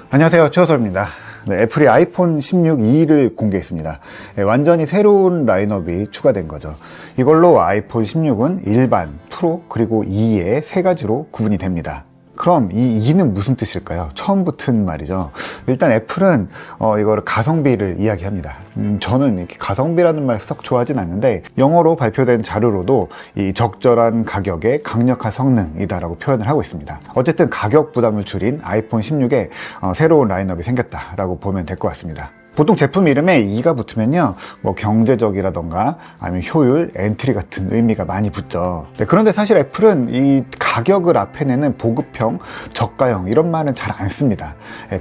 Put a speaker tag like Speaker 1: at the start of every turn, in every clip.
Speaker 1: 안녕하세요, 최호섭입니다. 네, 애플이 아이폰 16e를 공개했습니다. 네, 완전히 새로운 라인업이 추가된 거죠. 이걸로 아이폰 16은 일반, 프로, 그리고 2의 세 가지로 구분이 됩니다. 그럼 이 2는 무슨 뜻일까요? 처음 붙은 말이죠. 일단 애플은 이거를 가성비를 이야기합니다. 저는 이렇게 가성비라는 말 썩 좋아하진 않는데, 영어로 발표된 자료로도 이 적절한 가격에 강력한 성능이다라고 표현을 하고 있습니다. 어쨌든 가격 부담을 줄인 아이폰 16에 새로운 라인업이 생겼다라고 보면 될 것 같습니다. 보통 제품 이름에 2가 붙으면요, 뭐 경제적이라던가 아니면 효율, 엔트리 같은 의미가 많이 붙죠. 네, 그런데 사실 애플은 이 가격을 앞에 내는 보급형, 저가형 이런 말은 잘 안 씁니다.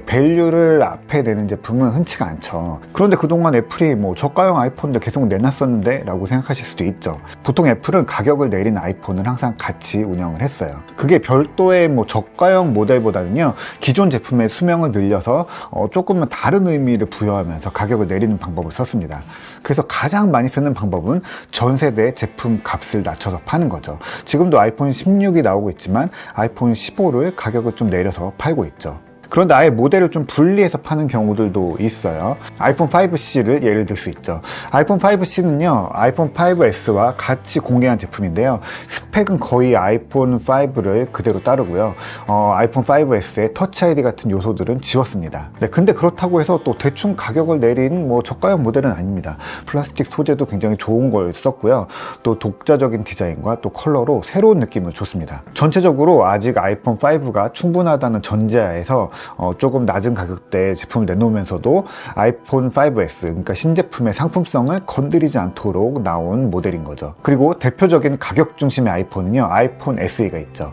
Speaker 1: 밸류를 앞에 내는 제품은 흔치가 않죠. 그런데 그동안 애플이 뭐 저가형 아이폰도 계속 내놨었는데 라고 생각하실 수도 있죠. 보통 애플은 가격을 내린 아이폰을 항상 같이 운영을 했어요. 그게 별도의 뭐 저가형 모델보다는요, 기존 제품의 수명을 늘려서 조금은 다른 의미를 부여하면서 가격을 내리는 방법을 썼습니다. 그래서 가장 많이 쓰는 방법은 전 세대 제품 값을 낮춰서 파는 거죠. 지금도 아이폰 16이 나오고 있지만 아이폰 15를 가격을 좀 내려서 팔고 있죠. 그런데 아예 모델을 좀 분리해서 파는 경우들도 있어요. 아이폰 5C를 예를 들 수 있죠. 아이폰 5C는요, 아이폰 5S와 같이 공개한 제품인데요, 스펙은 거의 아이폰 5를 그대로 따르고요. 아이폰 5S의 터치 ID 같은 요소들은 지웠습니다. 네, 근데 그렇다고 해서 또 대충 가격을 내린 뭐 저가형 모델은 아닙니다. 플라스틱 소재도 굉장히 좋은 걸 썼고요. 또 독자적인 디자인과 또 컬러로 새로운 느낌을 줬습니다. 전체적으로 아직 아이폰 5가 충분하다는 전제하에서 조금 낮은 가격대의 제품을 내놓으면서도 아이폰 5S, 그러니까 신제품의 상품성을 건드리지 않도록 나온 모델인 거죠. 그리고 대표적인 가격 중심의 아이폰은요, 아이폰 SE가 있죠.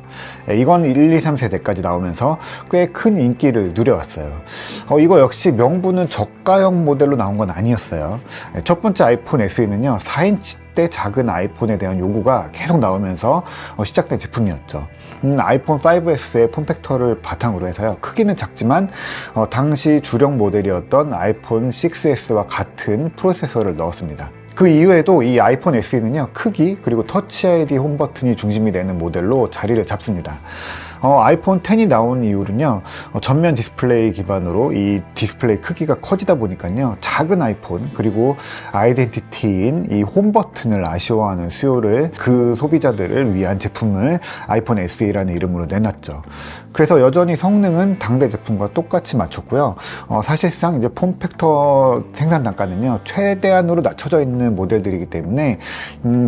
Speaker 1: 이건 1, 2, 3세대까지 나오면서 꽤 큰 인기를 누려왔어요. 이거 역시 명분은 저가형 모델로 나온 건 아니었어요. 첫 번째 아이폰 SE는요, 4인치 때 작은 아이폰에 대한 요구가 계속 나오면서 시작된 제품이었죠. 아이폰 5S의 폼팩터를 바탕으로 해서요, 크기는 작지만 당시 주력 모델이었던 아이폰 6S와 같은 프로세서를 넣었습니다. 그 이후에도 이 아이폰 SE는요, 크기 그리고 터치 ID 홈 버튼이 중심이 되는 모델로 자리를 잡습니다. 아이폰 10이 나온 이후는요, 전면 디스플레이 기반으로 이 디스플레이 크기가 커지다 보니까요, 작은 아이폰 그리고 아이덴티티인 이 홈 버튼을 아쉬워하는 수요를, 그 소비자들을 위한 제품을 아이폰 SE라는 이름으로 내놨죠. 그래서 여전히 성능은 당대 제품과 똑같이 맞췄고요. 사실상 이제 폼팩터 생산 단가는요, 최대한으로 낮춰져 있는 모델들이기 때문에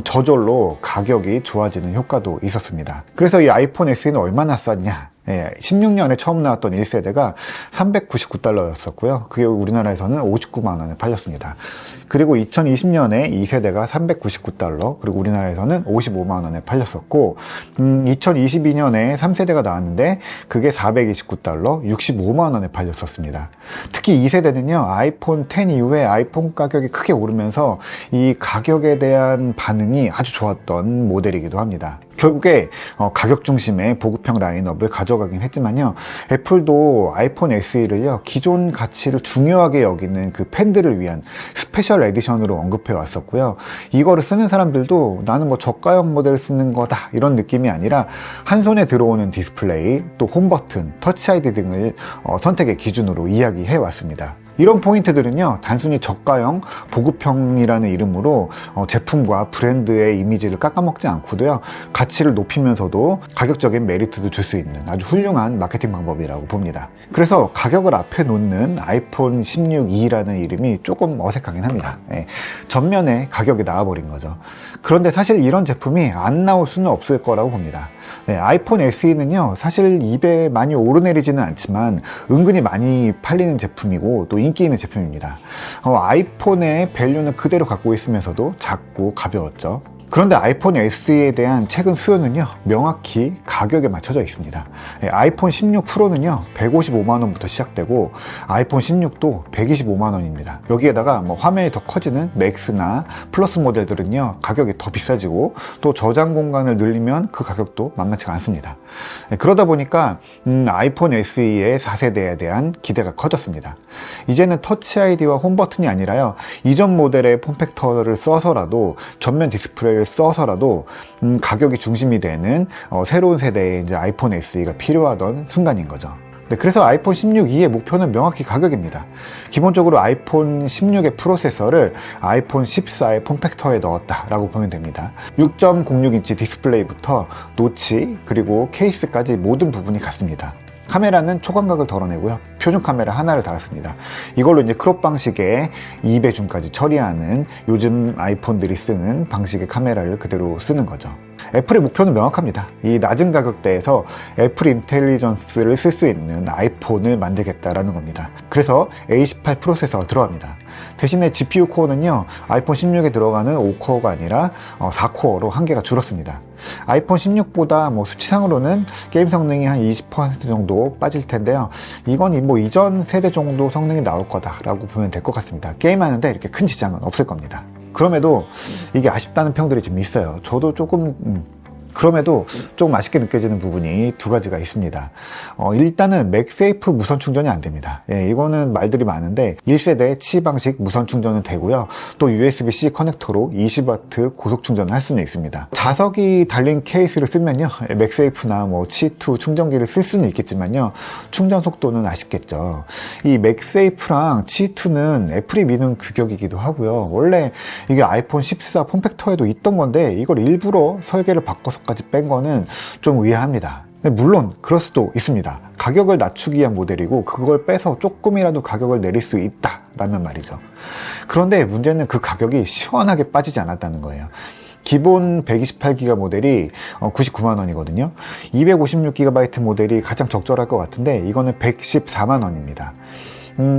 Speaker 1: 저절로 가격이 좋아지는 효과도 있었습니다. 그래서 이 아이폰 SE는 얼마나 쌌냐? 16년에 처음 나왔던 1세대가 399달러였었고요. 그게 우리나라에서는 59만 원에 팔렸습니다. 그리고 2020년에 2세대가 399달러, 그리고 우리나라에서는 55만 원에 팔렸었고, 2022년에 3세대가 나왔는데 그게 429달러, 65만 원에 팔렸었습니다. 특히 2세대는요, 아이폰 10 이후에 아이폰 가격이 크게 오르면서 이 가격에 대한 반응이 아주 좋았던 모델이기도 합니다. 결국에 가격 중심의 보급형 라인업을 가져가긴 했지만요, 애플도 아이폰 SE를요, 기존 가치를 중요하게 여기는 그 팬들을 위한 스페셜 에디션으로 언급해 왔었고요. 이거를 쓰는 사람들도 나는 뭐 저가형 모델을 쓰는 거다 이런 느낌이 아니라, 한 손에 들어오는 디스플레이, 또 홈 버튼, 터치 ID 등을 선택의 기준으로 이야기해 왔습니다. 이런 포인트들은요, 단순히 저가형, 보급형이라는 이름으로 제품과 브랜드의 이미지를 깎아먹지 않고도요, 가치를 높이면서도 가격적인 메리트도 줄 수 있는 아주 훌륭한 마케팅 방법이라고 봅니다. 그래서 가격을 앞에 놓는 아이폰 16e라는 이름이 조금 어색하긴 합니다. 전면에 가격이 나와버린 거죠. 그런데 사실 이런 제품이 안 나올 수는 없을 거라고 봅니다. 아이폰 SE는요, 사실 입에 많이 오르내리지는 않지만 은근히 많이 팔리는 제품이고 또 인기 있는 제품입니다. 아이폰의 밸류는 그대로 갖고 있으면서도 작고 가벼웠죠. 그런데 아이폰 SE에 대한 최근 수요는요, 명확히 가격에 맞춰져 있습니다. 아이폰 16 프로는요, 155만원부터 시작되고 아이폰 16도 125만원입니다. 여기에다가 뭐 화면이 더 커지는 맥스나 플러스 모델들은요, 가격이 더 비싸지고 또 저장 공간을 늘리면 그 가격도 만만치가 않습니다. 그러다 보니까 아이폰 SE의 4세대에 대한 기대가 커졌습니다. 이제는 터치 아이디와 홈 버튼이 아니라요, 이전 모델의 폼팩터를 써서라도, 전면 디스플레이를 써서라도 가격이 중심이 되는 새로운 세대의 이제 아이폰 SE가 필요하던 순간인 거죠. 네, 그래서 아이폰 16e의 목표는 명확히 가격입니다. 기본적으로 아이폰 16의 프로세서를 아이폰 14의 폼팩터에 넣었다라고 보면 됩니다. 6.06인치 디스플레이부터 노치 그리고 케이스까지 모든 부분이 같습니다. 카메라는 초광각을 덜어내고요. 표준 카메라 하나를 달았습니다. 이걸로 이제 크롭 방식의 2배줌까지 처리하는 요즘 아이폰들이 쓰는 방식의 카메라를 그대로 쓰는 거죠. 애플의 목표는 명확합니다. 이 낮은 가격대에서 애플 인텔리전스를 쓸 수 있는 아이폰을 만들겠다라는 겁니다. 그래서 A18 프로세서가 들어갑니다. 대신에 GPU 코어는요, 아이폰 16에 들어가는 5코어가 아니라 4코어로 한계가 줄었습니다. 아이폰 16보다 수치상으로는 게임 성능이 한 20% 정도 빠질 텐데요. 이건 이전 세대 정도 성능이 나올 거다라고 보면 될 것 같습니다. 게임하는데 이렇게 큰 지장은 없을 겁니다. 그럼에도 이게 아쉽다는 평들이 좀 있어요. 저도 그럼에도 좀 아쉽게 느껴지는 부분이 두 가지가 있습니다. 일단은 맥세이프 무선 충전이 안 됩니다. 이거는 말들이 많은데 1세대 치 방식 무선 충전은 되고요. 또 USB-C 커넥터로 20W 고속 충전을 할 수는 있습니다. 자석이 달린 케이스를 쓰면요, 맥세이프나 치2 충전기를 쓸 수는 있겠지만요, 충전 속도는 아쉽겠죠. 이 맥세이프랑 치2는 애플이 미는 규격이기도 하고요. 원래 이게 아이폰 14 폼팩터에도 있던 건데 이걸 일부러 설계를 바꿔서 까지 뺀 거는 좀 의아합니다. 물론 그럴 수도 있습니다. 가격을 낮추기 위한 모델이고 그걸 빼서 조금이라도 가격을 내릴 수 있다라면 말이죠. 그런데 문제는 그 가격이 시원하게 빠지지 않았다는 거예요. 기본 128GB 모델이 99만 원이거든요. 256GB 모델이 가장 적절할 것 같은데 이거는 114만 원입니다.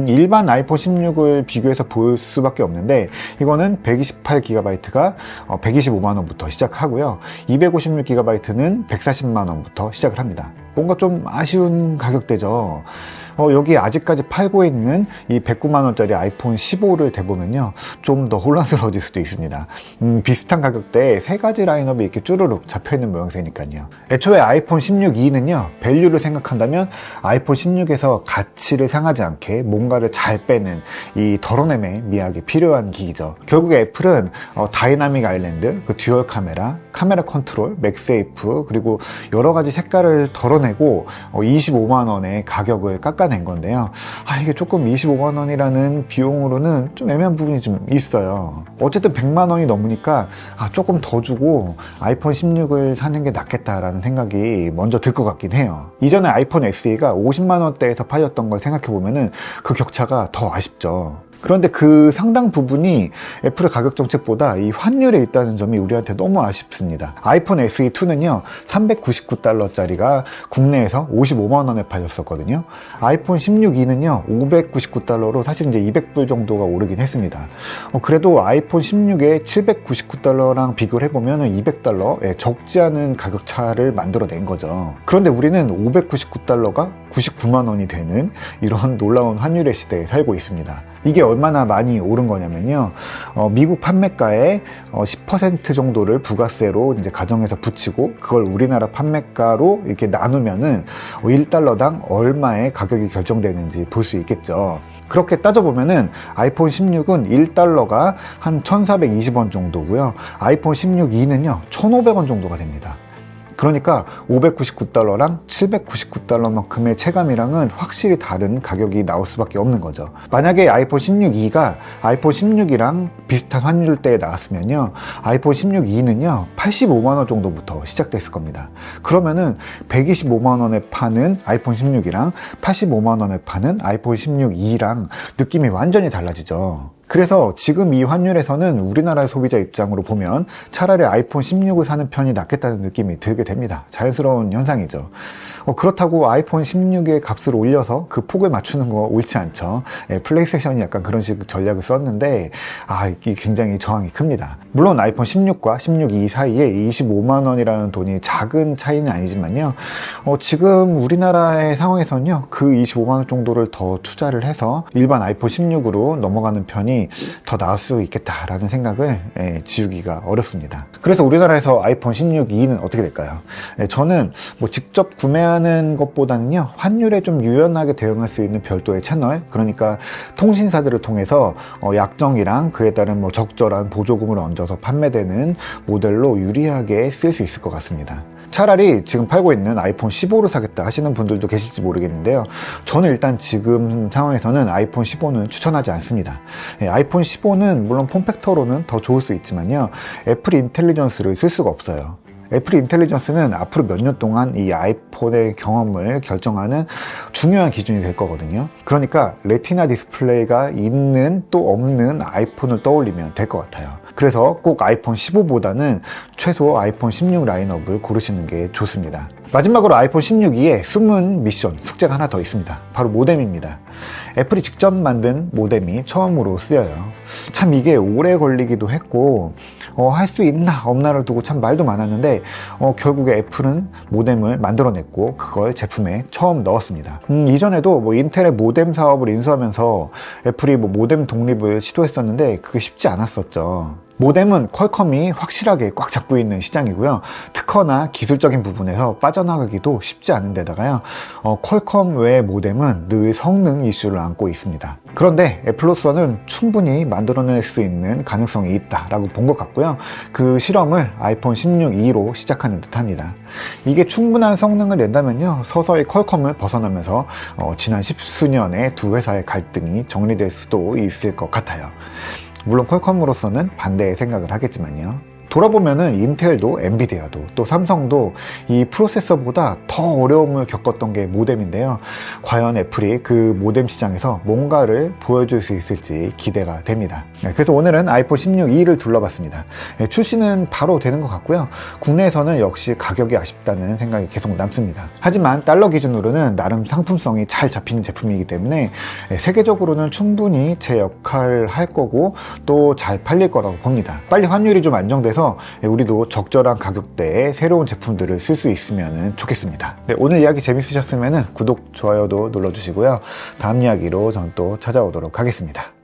Speaker 1: 일반 아이폰 16을 비교해서 볼 수밖에 없는데 이거는 128GB가 125만원부터 시작하고요. 256GB는 140만원부터 시작을 합니다. 뭔가 좀 아쉬운 가격대죠. 여기 아직까지 팔고 있는 이 109만원짜리 아이폰 15를 대보면요, 좀 더 혼란스러워질 수도 있습니다. 비슷한 가격대에 세 가지 라인업이 이렇게 쭈루룩 잡혀있는 모양새니까요. 애초에 아이폰 16e는요, 밸류를 생각한다면 아이폰 16에서 가치를 상하지 않게 뭔가를 잘 빼는 이 덜어냄에 미학이 필요한 기기죠. 결국에 애플은 다이나믹 아일랜드, 그 듀얼 카메라, 카메라 컨트롤, 맥세이프, 그리고 여러 가지 색깔을 덜어내고 25만원의 가격을 깎아낸 건데요. 이게 조금 25만원이라는 비용으로는 좀 애매한 부분이 좀 있어요. 어쨌든 100만원이 넘으니까 조금 더 주고 아이폰 16을 사는 게 낫겠다라는 생각이 먼저 들 것 같긴 해요. 이전에 아이폰 SE가 50만원대에서 팔렸던 걸 생각해보면은 그 격차가 더 아쉽죠. 그런데 그 상당 부분이 애플의 가격 정책보다 이 환율에 있다는 점이 우리한테 너무 아쉽습니다. 아이폰 SE2는요, 399달러짜리가 국내에서 55만원에 팔렸었거든요. 아이폰 16e는요, 599달러로 사실 이제 200불 정도가 오르긴 했습니다. 그래도 아이폰 16에 799달러랑 비교를 해보면 200달러, 적지 않은 가격 차를 만들어낸 거죠. 그런데 우리는 599달러가 99만원이 되는 이런 놀라운 환율의 시대에 살고 있습니다. 이게 얼마나 많이 오른 거냐면요, 미국 판매가의 10% 정도를 부가세로 이제 가정해서 붙이고 그걸 우리나라 판매가로 이렇게 나누면은 1달러당 얼마의 가격이 결정되는지 볼 수 있겠죠. 그렇게 따져보면은 아이폰 16은 1달러가 한 1420원 정도고요. 아이폰 16e는요, 1500원 정도가 됩니다. 그러니까 599달러랑 799달러만큼의 체감이랑은 확실히 다른 가격이 나올 수밖에 없는 거죠. 만약에 아이폰 16e가 아이폰 16이랑 비슷한 환율대에 나왔으면요, 아이폰 16e는요 85만원 정도부터 시작됐을 겁니다. 그러면은 125만원에 파는 아이폰 16이랑 85만원에 파는 아이폰 16e랑 느낌이 완전히 달라지죠. 그래서 지금 이 환율에서는 우리나라 소비자 입장으로 보면 차라리 아이폰 16을 사는 편이 낫겠다는 느낌이 들게 됩니다. 자연스러운 현상이죠. 그렇다고 아이폰 16의 값을 올려서 그 폭을 맞추는 거 옳지 않죠. 플레이스테이션이 약간 그런 식 전략을 썼는데 이게 굉장히 저항이 큽니다. 물론 아이폰 16과 16e 사이에 25만원이라는 돈이 작은 차이는 아니지만요, 지금 우리나라의 상황에서는요, 그 25만원 정도를 더 투자를 해서 일반 아이폰 16으로 넘어가는 편이 더 나을 수 있겠다라는 생각을 지우기가 어렵습니다. 그래서 우리나라에서 아이폰 16e는 어떻게 될까요? 저는 직접 구매하는 것보다는요, 환율에 좀 유연하게 대응할 수 있는 별도의 채널, 그러니까 통신사들을 통해서 약정이랑 그에 따른 적절한 보조금을 얹어서 판매되는 모델로 유리하게 쓸 수 있을 것 같습니다. 차라리 지금 팔고 있는 아이폰 15를 사겠다 하시는 분들도 계실지 모르겠는데요. 저는 일단 지금 상황에서는 아이폰 15는 추천하지 않습니다. 아이폰 15는 물론 폼팩터로는 더 좋을 수 있지만요, 애플 인텔리전스를 쓸 수가 없어요. 애플 인텔리전스는 앞으로 몇 년 동안 이 아이폰의 경험을 결정하는 중요한 기준이 될 거거든요. 그러니까 레티나 디스플레이가 있는 또 없는 아이폰을 떠올리면 될 것 같아요. 그래서 꼭 아이폰 15보다는 최소 아이폰 16 라인업을 고르시는 게 좋습니다. 마지막으로 아이폰 16E에 숨은 미션, 숙제가 하나 더 있습니다. 바로 모뎀입니다. 애플이 직접 만든 모뎀이 처음으로 쓰여요. 참 이게 오래 걸리기도 했고 할 수 있나 없나를 두고 참 말도 많았는데 결국에 애플은 모뎀을 만들어냈고 그걸 제품에 처음 넣었습니다. 이전에도 인텔의 모뎀 사업을 인수하면서 애플이 모뎀 독립을 시도했었는데 그게 쉽지 않았었죠. 모뎀은 퀄컴이 확실하게 꽉 잡고 있는 시장이고요. 특허나 기술적인 부분에서 빠져나가기도 쉽지 않은 데다가요, 퀄컴 외의 모뎀은 늘 성능 이슈를 안고 있습니다. 그런데 애플로서는 충분히 만들어낼 수 있는 가능성이 있다라고 본 것 같고요. 그 실험을 아이폰 16E로 시작하는 듯 합니다. 이게 충분한 성능을 낸다면요, 서서히 퀄컴을 벗어나면서 지난 십수년의 두 회사의 갈등이 정리될 수도 있을 것 같아요. 물론 퀄컴으로서는 반대의 생각을 하겠지만요. 돌아보면은 인텔도 엔비디아도 또 삼성도 이 프로세서보다 더 어려움을 겪었던 게 모뎀인데요. 과연 애플이 그 모뎀 시장에서 뭔가를 보여줄 수 있을지 기대가 됩니다. 그래서 오늘은 아이폰 16E를 둘러봤습니다. 출시는 바로 되는 것 같고요. 국내에서는 역시 가격이 아쉽다는 생각이 계속 남습니다. 하지만 달러 기준으로는 나름 상품성이 잘 잡히는 제품이기 때문에 세계적으로는 충분히 제 역할을 할 거고 또 잘 팔릴 거라고 봅니다. 빨리 환율이 좀 안정돼서 우리도 적절한 가격대에 새로운 제품들을 쓸 수 있으면 좋겠습니다. 네, 오늘 이야기 재밌으셨으면 구독, 좋아요도 눌러주시고요. 다음 이야기로 전 또 찾아오도록 하겠습니다.